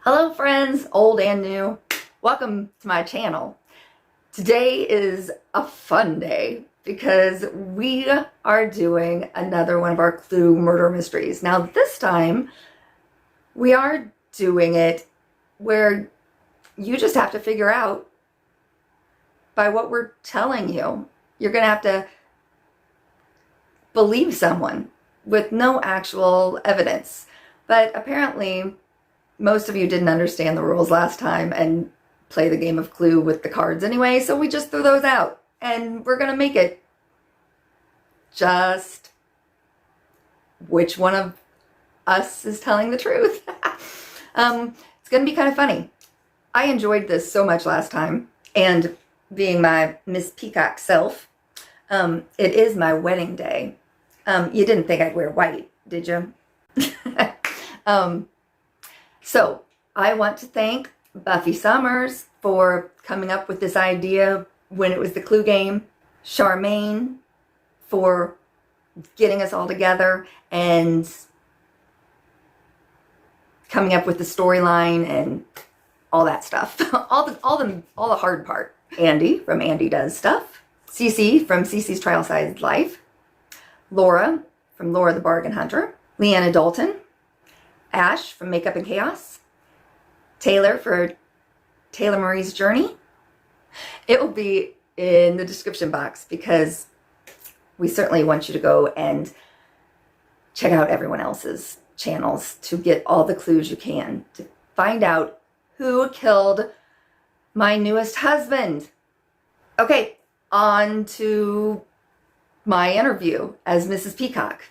Hello friends, old and new. Welcome to my channel. Today is a fun day because we are doing another one of our Clue murder mysteries. Now this time we are doing it where you just have to figure out by what we're telling you. You're gonna have to believe someone with no actual evidence. But apparently most of you didn't understand the rules last time and play the game of Clue with the cards anyway, so we just threw those out. And we're gonna make it just which one of us is telling the truth. It's gonna be kind of funny. I enjoyed this so much last time, and being my Miss Peacock self, it is my wedding day. You didn't think I'd wear white, did you? So I want to thank Buffy Summers for coming up with this idea when it was the Clue game, Charmaine for getting us all together and coming up with the storyline and all that stuff, all the hard part. Andy from Andy Does Stuff, Cece from Cece's Trial Size Life, Laura from Laura the Bargain Hunter, Leanna Dalton, Ash from Makeup and Chaos, Taylor for Taylor Marie's Journey. It will be in the description box because we certainly want you to go and check out everyone else's channels to get all the clues you can to find out who killed my newest husband. Okay, on to my interview as Mrs. Peacock.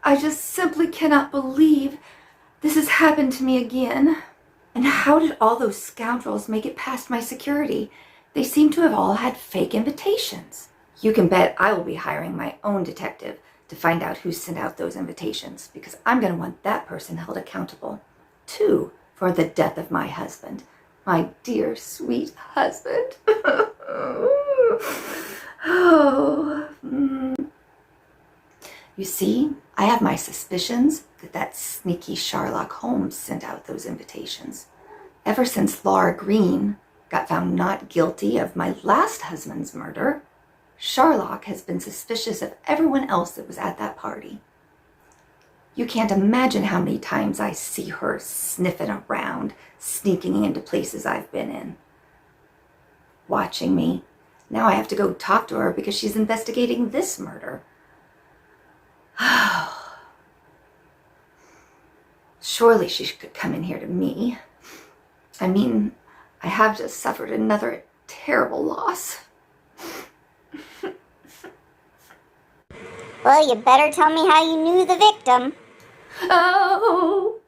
I just simply cannot believe this has happened to me again. And how did all those scoundrels make it past my security? They seem to have all had fake invitations. You can bet I will be hiring my own detective to find out who sent out those invitations, because I'm going to want that person held accountable, too, for the death of my husband. My dear, sweet husband. You see, I have my suspicions that sneaky Sherlock Holmes sent out those invitations. Ever since Laura Green got found not guilty of my last husband's murder, Sherlock has been suspicious of everyone else that was at that party. You can't imagine how many times I see her sniffing around, sneaking into places I've been in. Watching me. Now I have to go talk to her because she's investigating this murder. Surely she could come in here to me. I mean, I have just suffered another terrible loss. Well, you better tell me how you knew the victim. Oh,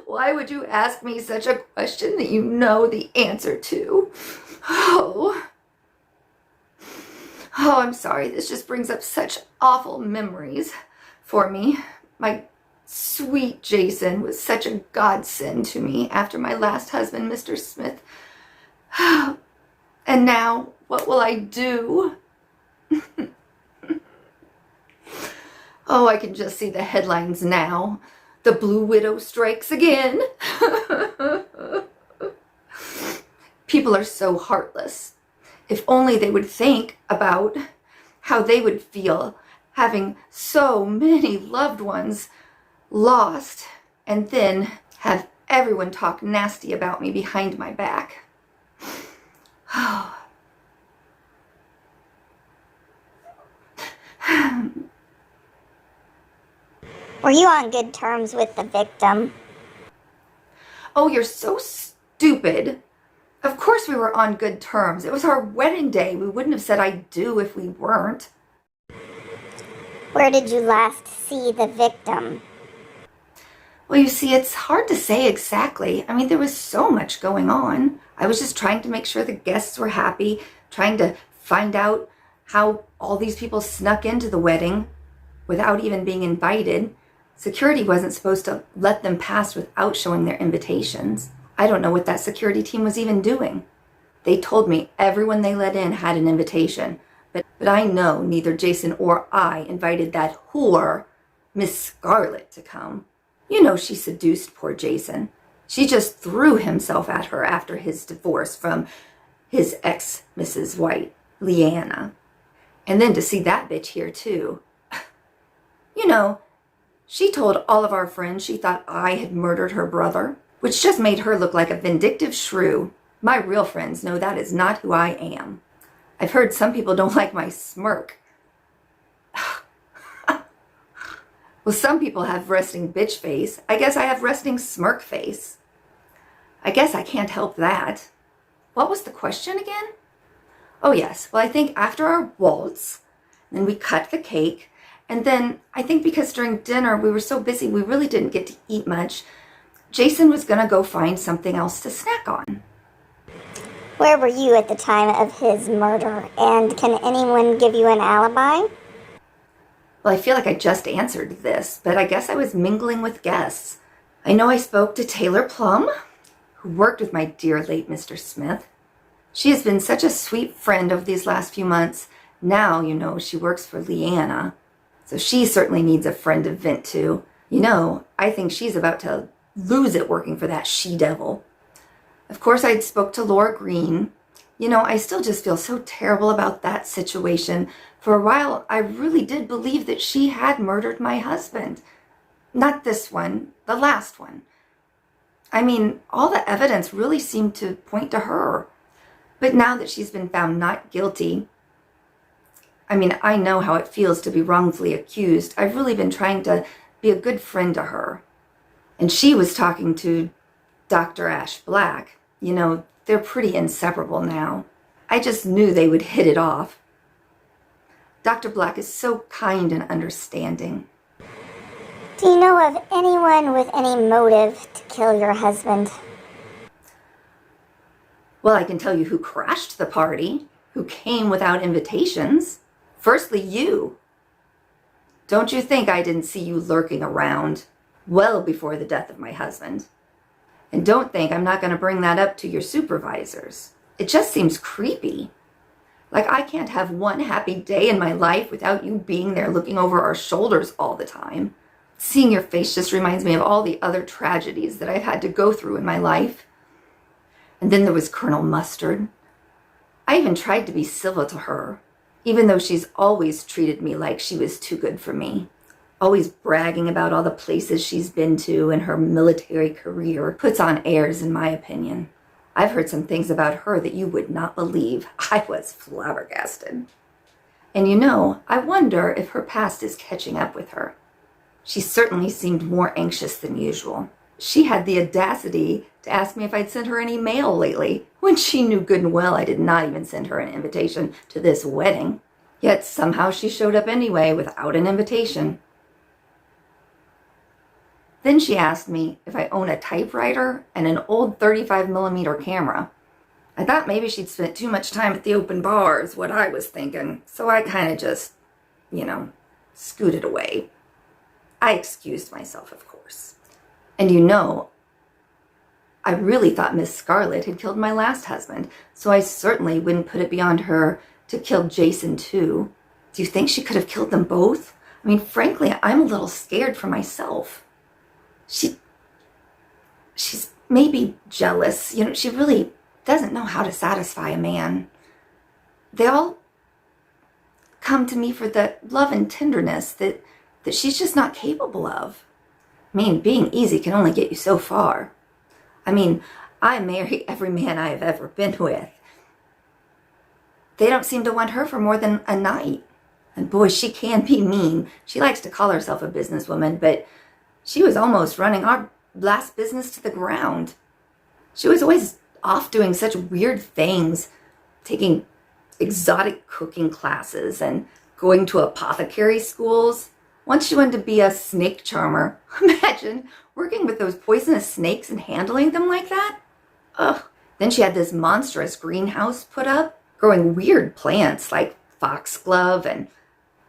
why would you ask me such a question that you know the answer to? Oh, I'm sorry. This just brings up such awful memories for me. My sweet Jason was such a godsend to me after my last husband, Mr. Smith. And now, what will I do? Oh, I can just see the headlines now. The Blue Widow strikes again. People are so heartless. If only they would think about how they would feel having so many loved ones lost and then have everyone talk nasty about me behind my back. Were you on good terms with the victim? Oh, you're so stupid. Of course we were on good terms. It was our wedding day. We wouldn't have said I do if we weren't. Where did you last see the victim? Well, you see, it's hard to say exactly. I mean, there was so much going on. I was just trying to make sure the guests were happy, trying to find out how all these people snuck into the wedding without even being invited. Security wasn't supposed to let them pass without showing their invitations. I don't know what that security team was even doing. They told me everyone they let in had an invitation, but I know neither Jason or I invited that whore Miss Scarlet to come. You know she seduced poor Jason. She just threw himself at her after his divorce from his ex, Mrs. White, Leanna. And then to see that bitch here too. You know, she told all of our friends she thought I had murdered her brother, which just made her look like a vindictive shrew. My real friends know that is not who I am. I've heard some people don't like my smirk. Well, some people have resting bitch face. I guess I have resting smirk face. I guess I can't help that. What was the question again? Oh yes, well I think after our waltz, then we cut the cake, and then I think because during dinner we were so busy we really didn't get to eat much, Jason was gonna go find something else to snack on. Where were you at the time of his murder? And can anyone give you an alibi? Well, I feel like I just answered this, but I guess I was mingling with guests. I know I spoke to Taylor Plum, who worked with my dear late Mr. Smith. She has been such a sweet friend over these last few months. Now, you know, she works for Leanna, so she certainly needs a friend to vent to. You know, I think she's about to lose it working for that she-devil. Of course, I'd spoke to Laura Green. You know, I still just feel so terrible about that situation. For a while, I really did believe that she had murdered my husband. Not this one, the last one. I mean, all the evidence really seemed to point to her. But now that she's been found not guilty, I mean, I know how it feels to be wrongfully accused. I've really been trying to be a good friend to her. And she was talking to Dr. Ash Black. You know, they're pretty inseparable now. I just knew they would hit it off. Dr. Black is so kind and understanding. Do you know of anyone with any motive to kill your husband? Well, I can tell you who crashed the party, who came without invitations. Firstly, you. Don't you think I didn't see you lurking around well before the death of my husband? And don't think I'm not going to bring that up to your supervisors. It just seems creepy. Like I can't have one happy day in my life without you being there looking over our shoulders all the time. Seeing your face just reminds me of all the other tragedies that I've had to go through in my life. And then there was Colonel Mustard. I even tried to be civil to her, even though she's always treated me like she was too good for me. Always bragging about all the places she's been to and her military career. Puts on airs, in my opinion. I've heard some things about her that you would not believe. I was flabbergasted. And you know, I wonder if her past is catching up with her. She certainly seemed more anxious than usual. She had the audacity to ask me if I'd sent her any mail lately, when she knew good and well I did not even send her an invitation to this wedding. Yet somehow she showed up anyway without an invitation. Then she asked me if I own a typewriter and an old 35mm camera. I thought maybe she'd spent too much time at the open bar is what I was thinking, so I kind of just, you know, scooted away. I excused myself, of course. And you know, I really thought Miss Scarlet had killed my last husband, so I certainly wouldn't put it beyond her to kill Jason too. Do you think she could have killed them both? I mean, frankly, I'm a little scared for myself. She's maybe jealous. You know, she really doesn't know how to satisfy a man. They all come to me for the love and tenderness that she's just not capable of. I mean, being easy can only get you so far. I mean, I marry every man I have ever been with. They don't seem to want her for more than a night. And boy, she can be mean. She likes to call herself a businesswoman, but she was almost running our last business to the ground. She was always off doing such weird things, taking exotic cooking classes and going to apothecary schools. Once she wanted to be a snake charmer. Imagine working with those poisonous snakes and handling them like that. Ugh. Then she had this monstrous greenhouse put up, growing weird plants like foxglove and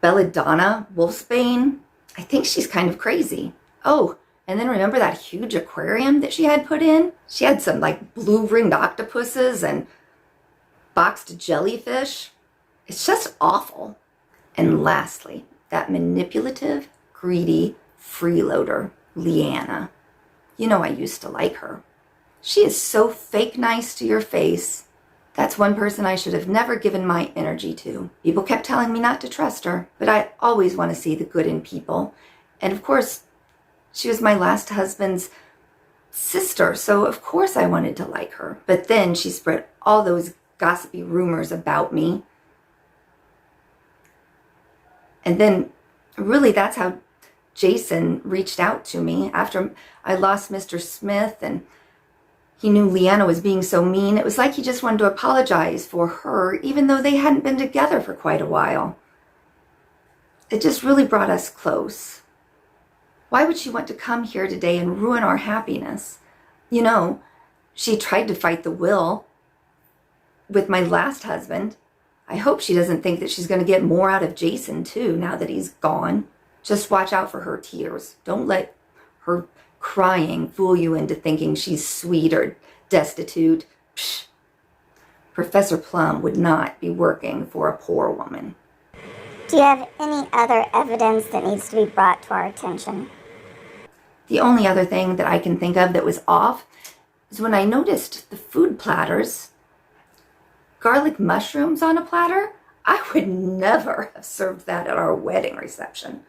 belladonna, wolfsbane. I think she's kind of crazy. Oh, and then remember that huge aquarium that she had put in? She had some like blue-ringed octopuses and boxed jellyfish. It's just awful. And lastly, that manipulative, greedy freeloader, Leanna. You know I used to like her. She is so fake nice to your face. That's one person I should have never given my energy to. People kept telling me not to trust her, but I always want to see the good in people. And of course, she was my last husband's sister, so of course I wanted to like her. But then she spread all those gossipy rumors about me. And then really that's how Jason reached out to me after I lost Mr. Smith and he knew Leanna was being so mean. It was like he just wanted to apologize for her, even though they hadn't been together for quite a while. It just really brought us close. Why would she want to come here today and ruin our happiness? You know, she tried to fight the will with my last husband. I hope she doesn't think that she's going to get more out of Jason too, now that he's gone. Just watch out for her tears. Don't let her crying fool you into thinking she's sweet or destitute. Psh. Professor Plum would not be working for a poor woman. Do you have any other evidence that needs to be brought to our attention? The only other thing that I can think of that was off is when I noticed the food platters. Garlic mushrooms on a platter? I would never have served that at our wedding reception.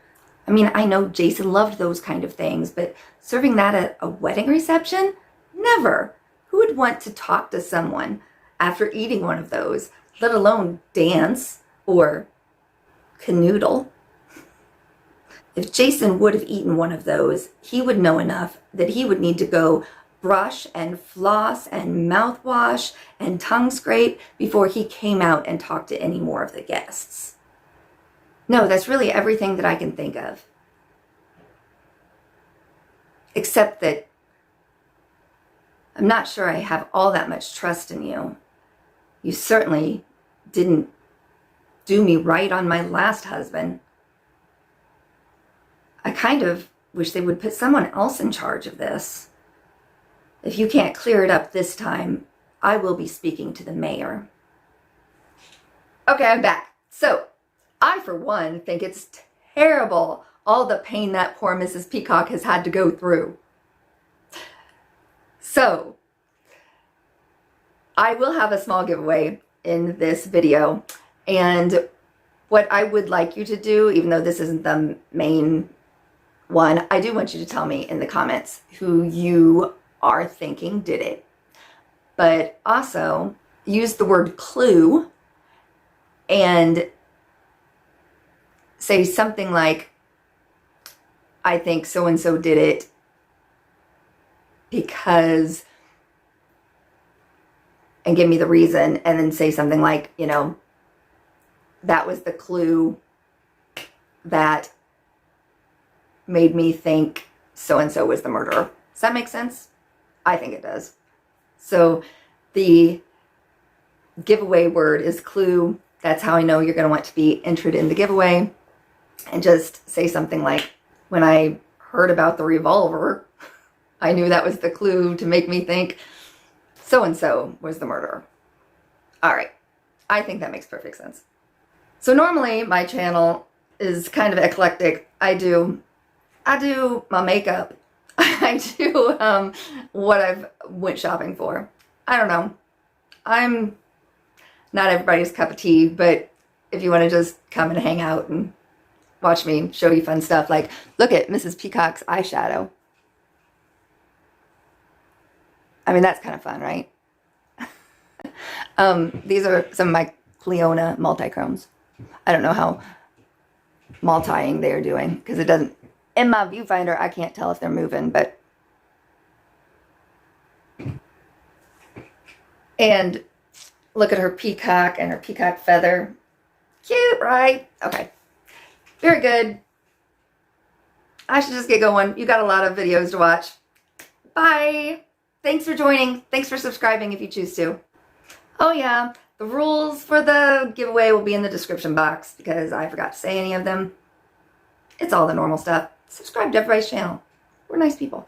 I mean, I know Jason loved those kind of things, but serving that at a wedding reception? Never. Who would want to talk to someone after eating one of those, let alone dance or canoodle? If Jason would have eaten one of those, he would know enough that he would need to go brush and floss and mouthwash and tongue scrape before he came out and talked to any more of the guests. No, that's really everything that I can think of. Except that I'm not sure I have all that much trust in you. You certainly didn't do me right on my last husband. I kind of wish they would put someone else in charge of this. If you can't clear it up this time, I will be speaking to the mayor. Okay, I'm back. So, I, for one, think it's terrible, all the pain that poor Mrs. Peacock has had to go through. So, I will have a small giveaway in this video, and what I would like you to do, even though this isn't the main one, I do want you to tell me in the comments who you are thinking did it. But also, use the word clue and say something like, I think so-and-so did it because, and give me the reason, and then say something like, you know, that was the clue that made me think so-and-so was the murderer. Does that make sense? I think it does. So the giveaway word is clue. That's how I know you're going to want to be entered in the giveaway. And just say something like, when I heard about the revolver, I knew that was the clue to make me think so-and-so was the murderer. All right. I think that makes perfect sense. So normally my channel is kind of eclectic. I do my makeup. I do what I've went shopping for. I don't know. I'm not everybody's cup of tea, but if you want to just come and hang out and watch me show you fun stuff, like look at Mrs. Peacock's eyeshadow. I mean, that's kind of fun, right? These are some of my Cleona multi-chromes. I don't know how multi-ing they're doing because it doesn't, in my viewfinder, I can't tell if they're moving, but. And look at her peacock and her peacock feather. Cute, right? Okay. Very good. I should just get going. You got a lot of videos to watch. Bye. Thanks for joining. Thanks for subscribing if you choose to. Oh yeah, the rules for the giveaway will be in the description box because I forgot to say any of them. It's all the normal stuff. Subscribe to everybody's channel. We're nice people.